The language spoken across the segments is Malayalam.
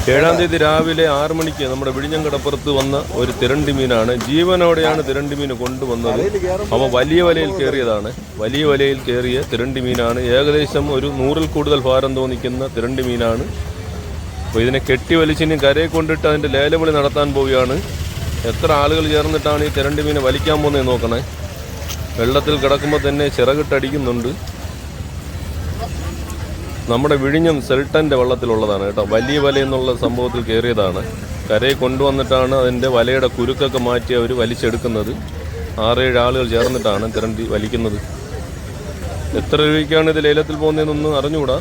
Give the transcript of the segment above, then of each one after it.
7-ാം തീയതി രാവിലെ 6 മണിക്ക് നമ്മുടെ വിഴിഞ്ഞം കടപ്പുറത്ത് വന്ന ഒരു തിരണ്ടി മീനാണ്. ജീവനോടെയാണ് തിരണ്ടി മീൻ കൊണ്ടുവന്നത്. അപ്പോൾ വലിയ വലയിൽ കയറിയതാണ്. വലിയ വലയിൽ കയറിയ തിരണ്ടി മീനാണ്. ഏകദേശം ഒരു 100-ൽ കൂടുതൽ ഭാരം തോന്നിക്കുന്ന തിരണ്ടി മീനാണ്. അപ്പോൾ ഇതിനെ കെട്ടി വലിച്ചിനി കരയെ കൊണ്ടിട്ട് അതിൻ്റെ ലേലവിളി നടത്താൻ പോവുകയാണ്. എത്ര ആളുകൾ ചേർന്നിട്ടാണ് ഈ തിരണ്ടി മീനെ വലിക്കാൻ പോകുന്നത് നോക്കണേ. വെള്ളത്തിൽ കിടക്കുമ്പോൾ തന്നെ ചിറകിട്ടടിക്കുന്നുണ്ട്. നമ്മുടെ വിഴിഞ്ഞം സെൽട്ടൻ്റെ വള്ളത്തിലുള്ളതാണ് കേട്ടോ. വലിയ വല എന്നുള്ള സംഭവത്തിൽ കയറിയതാണ്. കരയെ കൊണ്ടുവന്നിട്ടാണ് അതിൻ്റെ വലയുടെ കുരുക്കൊക്കെ മാറ്റി അവർ വലിച്ചെടുക്കുന്നത്. 6-7 ആളുകൾ ചേർന്നിട്ടാണ് തിരണ്ടി വലിക്കുന്നത്. എത്ര രൂപയ്ക്കാണ് ഇത് ലേലത്തിൽ പോകുന്നതെന്നൊന്നും അറിഞ്ഞുകൂടാ.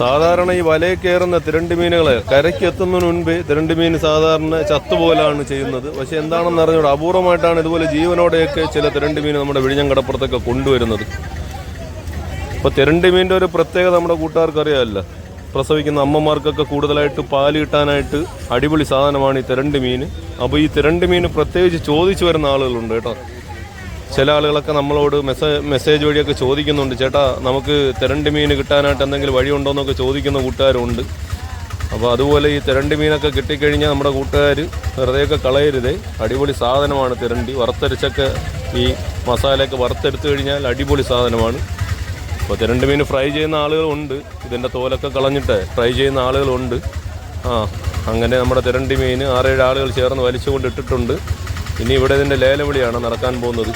സാധാരണ ഈ വലയിൽ കയറുന്ന തിരണ്ടി മീനുകളെ കരയ്ക്ക് എത്തുന്നതിന് മുൻപേ തിരണ്ടി മീൻ സാധാരണ ചത്തുപോലാണ് ചെയ്യുന്നത്. പക്ഷെ എന്താണെന്ന് അറിഞ്ഞൂടാ, അപൂർവമായിട്ടാണ് ഇതുപോലെ ജീവനോടെയൊക്കെ ചില തിരണ്ടി മീൻ നമ്മുടെ വിഴിഞ്ഞം കടപ്പുറത്തൊക്കെ കൊണ്ടുവരുന്നത്. അപ്പോൾ തിരണ്ടി മീനിൻ്റെ ഒരു പ്രത്യേകത നമ്മുടെ കൂട്ടുകാർക്ക് അറിയാമല്ലോ. പ്രസവിക്കുന്ന അമ്മമാർക്കൊക്കെ കൂടുതലായിട്ട് പാല് കിട്ടാനായിട്ട് അടിപൊളി സാധനമാണ് ഈ തിരണ്ടി മീൻ. അപ്പോൾ ഈ തിരണ്ടി മീൻ പ്രത്യേകിച്ച് ചോദിച്ചു വരുന്ന ആളുകളുണ്ട് കേട്ടോ. ചില ആളുകളൊക്കെ നമ്മളോട് മെസ്സേജ് വഴിയൊക്കെ ചോദിക്കുന്നുണ്ട്, ചേട്ടാ നമുക്ക് തിരണ്ടി മീൻ കിട്ടാനായിട്ട് എന്തെങ്കിലും വഴിയുണ്ടോ എന്നൊക്കെ ചോദിക്കുന്ന കൂട്ടുകാരുണ്ട്. അപ്പോൾ അതുപോലെ ഈ തിരണ്ടി മീനൊക്കെ കിട്ടിക്കഴിഞ്ഞാൽ നമ്മുടെ കൂട്ടുകാർ വെറുതെയൊക്കെ കളയരുതേ. അടിപൊളി സാധനമാണ് തിരണ്ടി. വറുത്തരച്ചൊക്കെ ഈ മസാലയൊക്കെ വറുത്തെടുത്തു കഴിഞ്ഞാൽ അടിപൊളി സാധനമാണ്. അപ്പോൾ തിരണ്ടി മീൻ ഫ്രൈ ചെയ്യുന്ന ആളുകളുണ്ട്. ഇതിൻ്റെ തോലൊക്കെ കളഞ്ഞിട്ട് ഫ്രൈ ചെയ്യുന്ന ആളുകളുണ്ട്. അങ്ങനെ നമ്മുടെ തിരണ്ടി മീൻ 6-7 ആളുകൾ ചേർന്ന് വലിച്ചുകൊണ്ട് ഇട്ടിട്ടുണ്ട്. ഇനി ഇവിടെ ഇതിൻ്റെ ലേലവിളിയാണ് നടക്കാൻ പോകുന്നത്.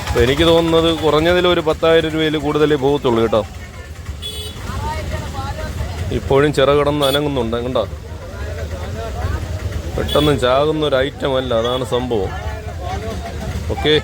അപ്പോൾ എനിക്ക് തോന്നുന്നത് കുറഞ്ഞതിൽ ഒരു 10,000 രൂപയിൽ കൂടുതലേ പോകത്തുള്ളൂ കേട്ടോ. ഇപ്പോഴും ചിറകിടന്ന് അനങ്ങുന്നുണ്ട് കണ്ടോ. പെട്ടെന്ന് ചാകുന്ന ഒരു ഐറ്റം അല്ല, അതാണ് സംഭവം. ഓക്കെ.